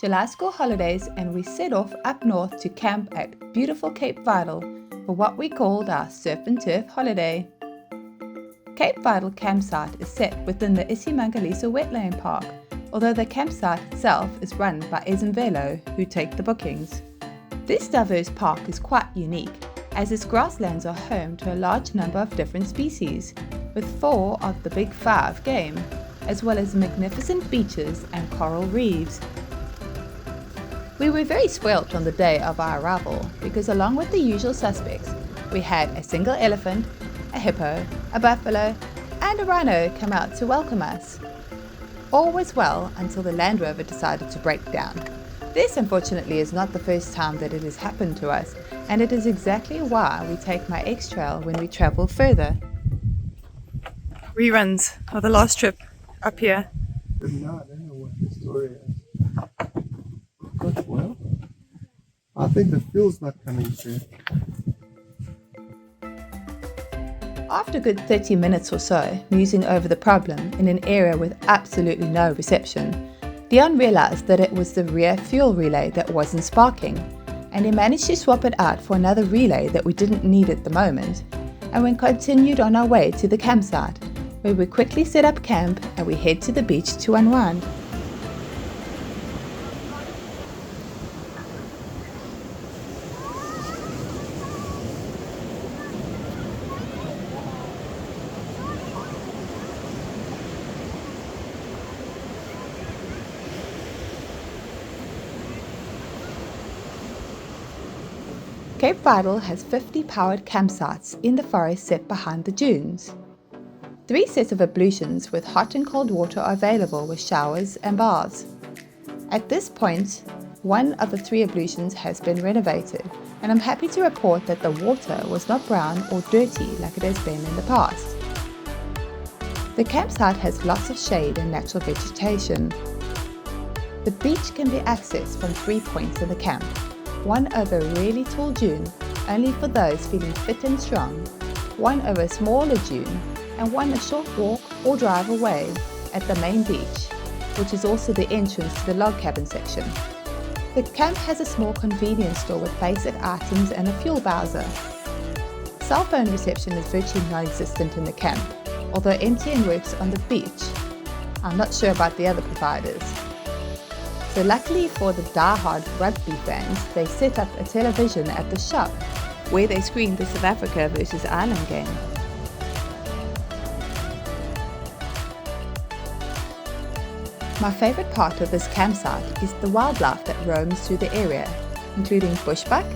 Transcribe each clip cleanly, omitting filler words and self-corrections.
July school holidays, and we set off up north to camp at beautiful Cape Vidal for what we called our surf and turf holiday. Cape Vidal campsite is set within the isiMangaliso Wetland Park, although the campsite itself is run by Ezemvelo, who take the bookings. This diverse park is quite unique, as its grasslands are home to a large number of different species, with 4 of the big 5 game, as well as magnificent beaches and coral reefs. We were very spoilt on the day of our arrival because, along with the usual suspects, we had a single elephant, a hippo, a buffalo, and a rhino come out to welcome us. All was well until the Land Rover decided to break down. This, unfortunately, is not the first time that it has happened to us, and it is exactly why we take my X-Trail when we travel further. Reruns of the last trip up here. No, I don't know what the story is. Gosh, well, I think the fuel's not coming through. After a good 30 minutes or so musing over the problem in an area with absolutely no reception, Leon realized that it was the rear fuel relay that wasn't sparking, and he managed to swap it out for another relay that we didn't need at the moment, and we continued on our way to the campsite, where we quickly set up camp and we head to the beach to unwind. Cape Vidal has 50 powered campsites in the forest set behind the dunes. 3 sets of ablutions with hot and cold water are available with showers and baths. At this point, 1 of the 3 ablutions has been renovated, and I'm happy to report that the water was not brown or dirty like it has been in the past. The campsite has lots of shade and natural vegetation. The beach can be accessed from 3 points in the camp. 1 over a really tall dune, only for those feeling fit and strong, 1 over a smaller dune, and 1 a short walk or drive away at the main beach, which is also the entrance to the log cabin section. The camp has a small convenience store with basic items and a fuel bowser. Cell phone reception is virtually non-existent in the camp, although MTN works on the beach. I'm not sure about the other providers. So luckily for the die-hard rugby fans, they set up a television at the shop where they screened the South Africa versus Ireland game. My favourite part of this campsite is the wildlife that roams through the area, including bushbuck,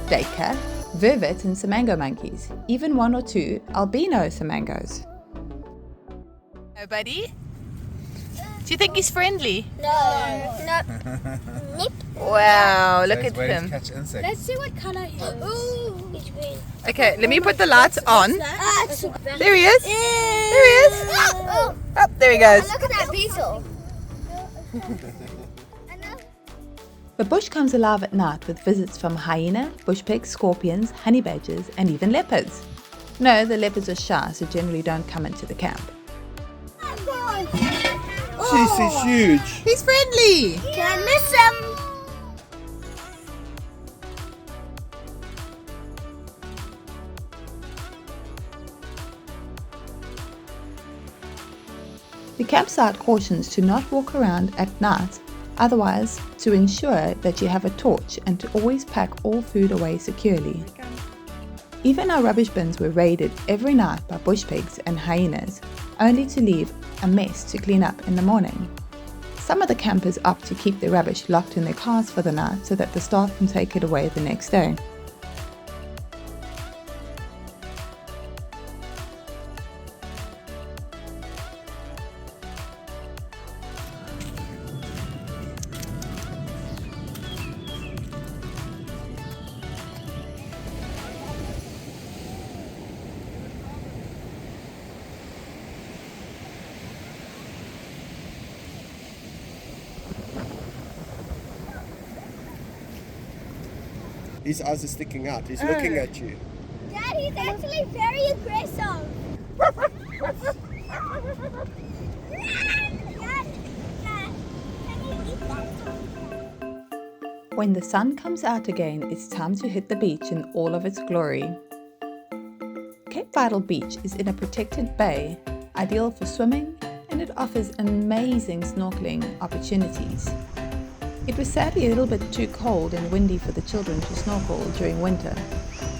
duiker, vervet and samango monkeys, even 1 or 2 albino samangos. Hello buddy, do you think he's friendly? No. Nope. Wow, look at him. Let's see what color he is. Ooh, it's green. Okay, let me put the lights on. There he is. There he is. Oh, there he goes. Look at that beetle. The bush comes alive at night with visits from hyena, bush pigs, scorpions, honey badgers, and even leopards. No, the leopards are shy, so generally don't come into the camp. Jeez, he's huge. He's friendly. Can I miss him? The campsite cautions to not walk around at night, otherwise to ensure that you have a torch and to always pack all food away securely. Even our rubbish bins were raided every night by bush pigs and hyenas, only to leave a mess to clean up in the morning. Some of the campers opt to keep their rubbish locked in their cars for the night so that the staff can take it away the next day. His eyes are sticking out. He's looking at you. Dad, he's actually very aggressive. Dad, can you eat that? When the sun comes out again, it's time to hit the beach in all of its glory. Cape Vidal Beach is in a protected bay, ideal for swimming, and it offers amazing snorkeling opportunities. It was sadly a little bit too cold and windy for the children to snorkel during winter,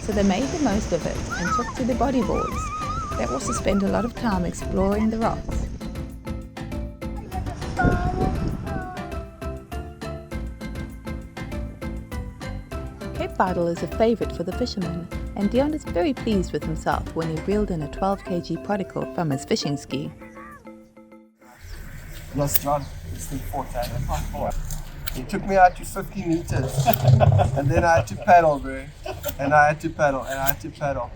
so they made the most of it and took to the bodyboards. They also spent a lot of time exploring the rocks. Cape Vidal is a favourite for the fishermen, and Dion is very pleased with himself when he reeled in a 12 kg prodigal from his fishing ski. Yes, John, it's the fourth. He took me out to 50 meters, and then I had to paddle, bro. And I had to paddle, and I had to paddle.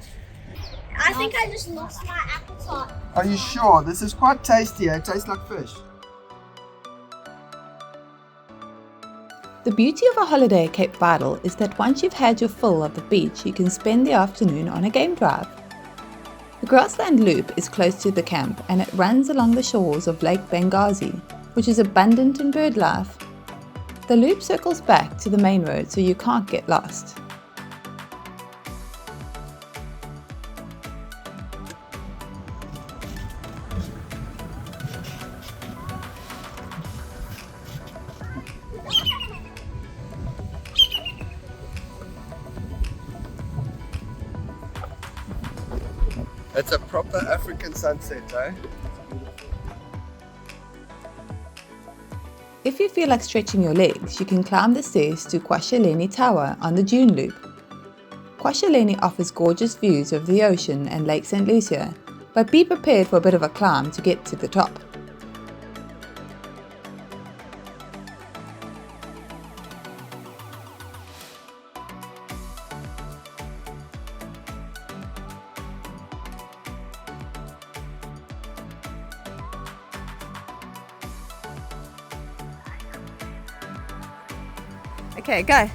I think I just lost my appetite. Are you sure? This is quite tasty. It tastes like fish. The beauty of a holiday at Cape Vidal is that once you've had your fill of the beach, you can spend the afternoon on a game drive. The grassland loop is close to the camp and it runs along the shores of Lake Benghazi, which is abundant in bird life. The loop circles back to the main road so you can't get lost. It's a proper African sunset, eh? If you feel like stretching your legs, you can climb the stairs to Kwashiorkor Tower on the Dune Loop. Kwashiorkor offers gorgeous views of the ocean and Lake St. Lucia, but be prepared for a bit of a climb to get to the top. Okay, go.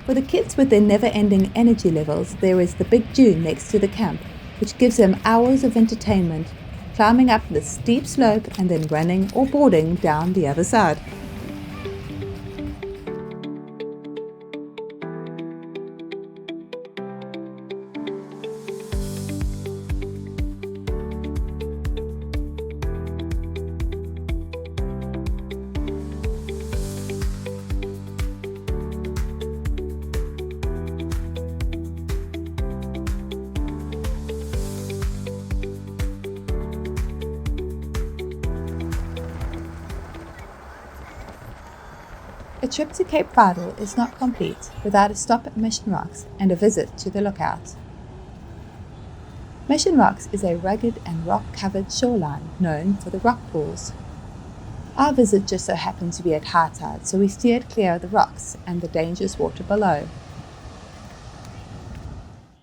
For the kids with their never-ending energy levels, there is the big dune next to the camp, which gives them hours of entertainment, climbing up the steep slope and then running or boarding down the other side. A trip to Cape Vidal is not complete without a stop at Mission Rocks and a visit to the lookout. Mission Rocks is a rugged and rock-covered shoreline known for the rock pools. Our visit just so happened to be at high tide, so we steered clear of the rocks and the dangerous water below.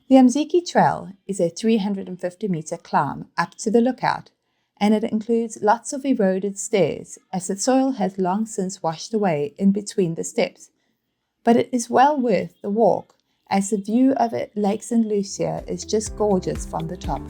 The Mziki Trail is a 350-meter climb up to the lookout, and it includes lots of eroded stairs as the soil has long since washed away in between the steps. But it is well worth the walk as the view of Lake St. Lucia is just gorgeous from the top.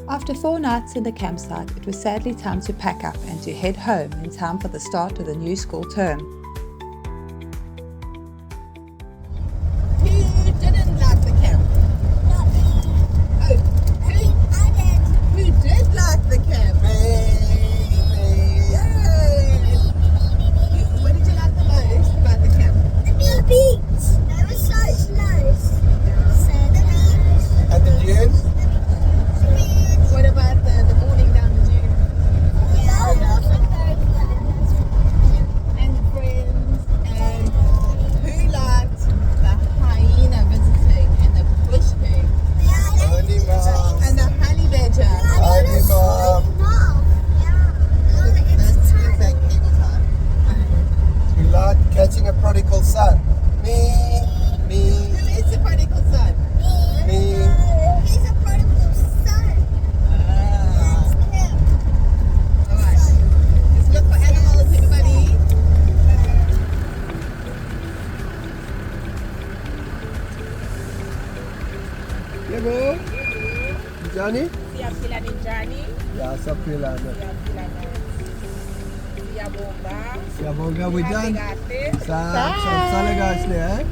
After 4 nights in the campsite, it was sadly time to pack up and to head home in time for the start of the new school term. Who didn't like the camp? Not me. Oh, I did. who did like the camp? What did you like the most about the camp? The beach. That was so nice. So the beach. At the dunes? The beach. What about the boarding down the dune? Yeah, that was also very fun. And the friends? Okay, bro. Johnny? Siyaphila ninjani? Yeah, saphila. Siyaphila kahle. Siyabonga. Siyabonga, we done. Kahle kahle. Sale kahle, eh?